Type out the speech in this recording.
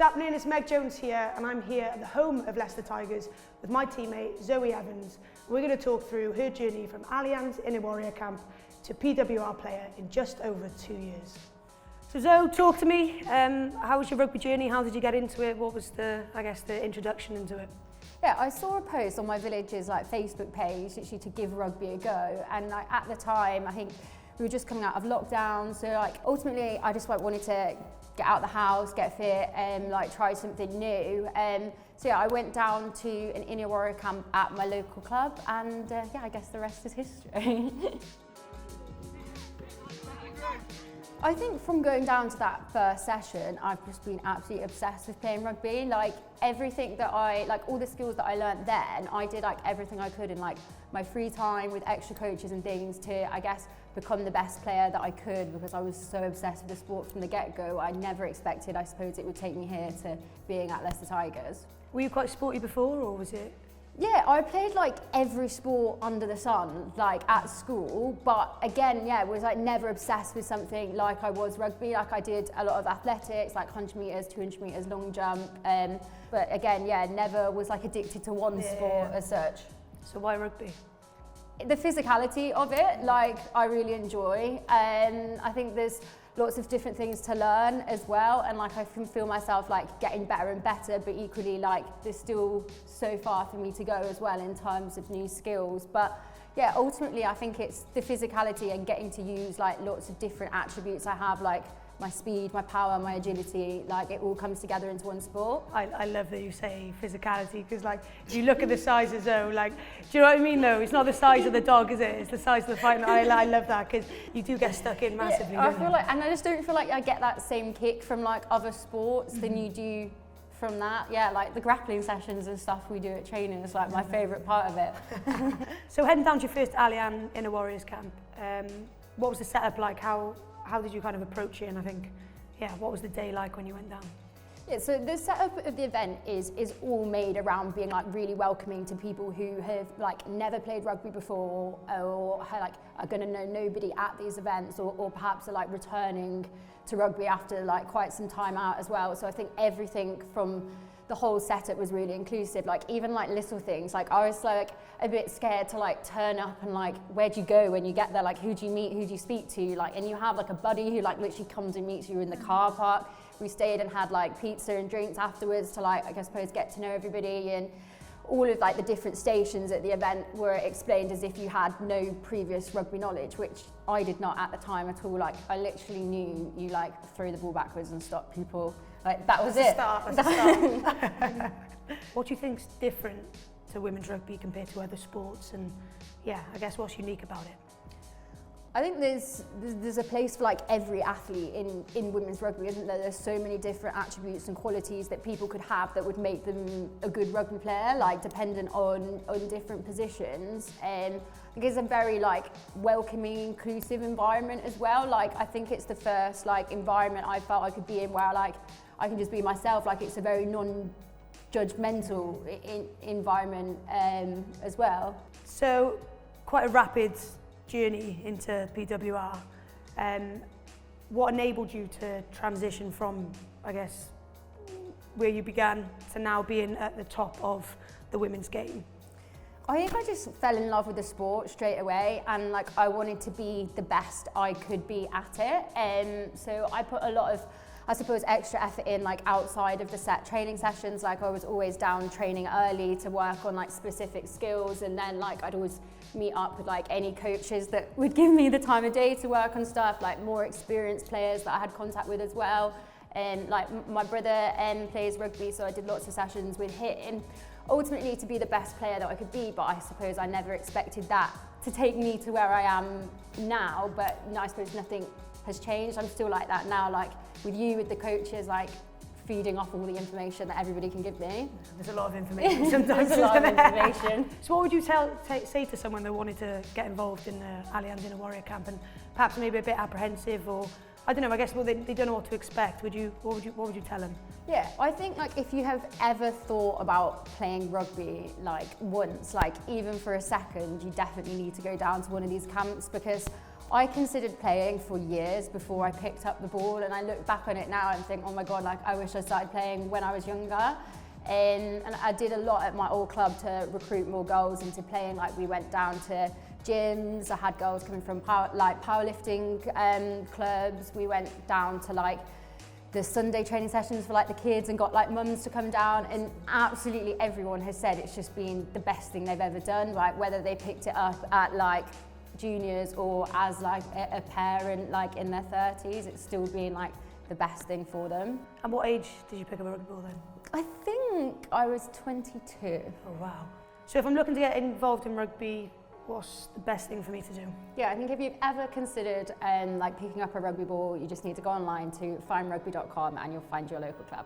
What's happening? It's Meg Jones here, and I'm here at the home of Leicester Tigers with my teammate Zoe Evans. We're going to talk through her journey from Allianz Inner Warrior camp to PWR player in just over 2 years. So Zoe, talk to me. How was your rugby journey? How did you get into it? What was the introduction into it? Yeah, I saw a post on my village's Facebook page literally to give rugby a go, and at the time I think we were just coming out of lockdown, so ultimately I just wanted to get out of the house, get fit, and try something new. So yeah, I went down to an Inner Warrior camp at my local club, and yeah, I guess the rest is history. I think from going down to that first session, I've just been absolutely obsessed with playing rugby. Everything that all the skills that I learned then, I did everything I could in my free time with extra coaches and things to, I guess, become the best player that I could, because I was so obsessed with the sport from the get-go. I never expected, I suppose, it would take me here to being at Leicester Tigers. Were you quite sporty before, or was it? Yeah, I played every sport under the sun, at school, but again, yeah, was never obsessed with something like I was rugby. I did a lot of athletics, 100 metres, 200 metres, long jump, but again, yeah, never was addicted to one sport as such. So why rugby? The physicality of it, I really enjoy, and I think there's lots of different things to learn as well, and I can feel myself getting better and better, but equally there's still so far for me to go as well in terms of new skills. But yeah, ultimately I think it's the physicality and getting to use lots of different attributes I have, my speed, my power, my agility, it all comes together into one sport. I love that you say physicality, because if you look at the size of Zoe, do you know what I mean though? It's not the size of the dog, is it? It's the size of the fight. I love that, because you do get stuck in massively. Yeah, I feel and I just don't feel I get that same kick from other sports than you do from that. Yeah, the grappling sessions and stuff we do at training is my favourite part of it. So heading down to your first Allianz Inner Warriors camp, what was the setup like? How did you kind of approach it, and I think, yeah, what was the day like when you went down? Yeah, so the setup of the event is all made around being really welcoming to people who have never played rugby before, or are going to know nobody at these events, or perhaps are returning to rugby after quite some time out as well. So I think everything from the whole setup was really inclusive, even little things. I was a bit scared to turn up and where do you go when you get there, who do you meet, who do you speak to, and you have a buddy who literally comes and meets you in the car park. We stayed and had pizza and drinks afterwards to I suppose get to know everybody, and all of the different stations at the event were explained as if you had no previous rugby knowledge, which I did not at the time at all. I literally knew you throw the ball backwards and stop people. That was it. That's a start. What do you think's different to women's rugby compared to other sports, and yeah, I guess what's unique about it? I think there's a place for every athlete in women's rugby, isn't there? There's so many different attributes and qualities that people could have that would make them a good rugby player, dependent on different positions. And I think it's a very welcoming, inclusive environment as well. I think it's the first environment I felt I could be in where I can just be myself. It's a very non-judgmental environment as well. So quite a rapid journey into PWR. What enabled you to transition from, I guess, where you began to now being at the top of the women's game? I think I just fell in love with the sport straight away, and I wanted to be the best I could be at it. So I put a lot of, I suppose, extra effort in outside of the set training sessions. I was always down training early to work on specific skills, and then I'd always meet up with any coaches that would give me the time of day to work on stuff, more experienced players that I had contact with as well. And my brother plays rugby, so I did lots of sessions with him, ultimately to be the best player that I could be. But I suppose I never expected that to take me to where I am now. But I suppose nothing has changed. I'm still like that now, with you, with the coaches, feeding off all the information that everybody can give me. There's a lot of information sometimes. There's a lot of information. So what would you say to someone that wanted to get involved in the Allianz Inner Warrior camp, and perhaps maybe a bit apprehensive, or I don't know, I guess they don't know what to expect? What would you tell them? Yeah, I think if you have ever thought about playing rugby once, even for a second, you definitely need to go down to one of these camps, because I considered playing for years before I picked up the ball, and I look back on it now and think, oh my God, like I wish I started playing when I was younger. And I did a lot at my old club to recruit more girls into playing. Like we went down to gyms, I had girls coming from powerlifting clubs. We went down to like the Sunday training sessions for like the kids and got like mums to come down, and absolutely everyone has said it's just been the best thing they've ever done, like whether they picked it up at like juniors or as like a parent like in their 30s, it's still been like the best thing for them. And what age did you pick up a rugby ball then? I think I was 22. Oh wow. So if I'm looking to get involved in rugby, what's the best thing for me to do? Yeah, I think if you've ever considered like picking up a rugby ball, you just need to go online to findrugby.com and you'll find your local club.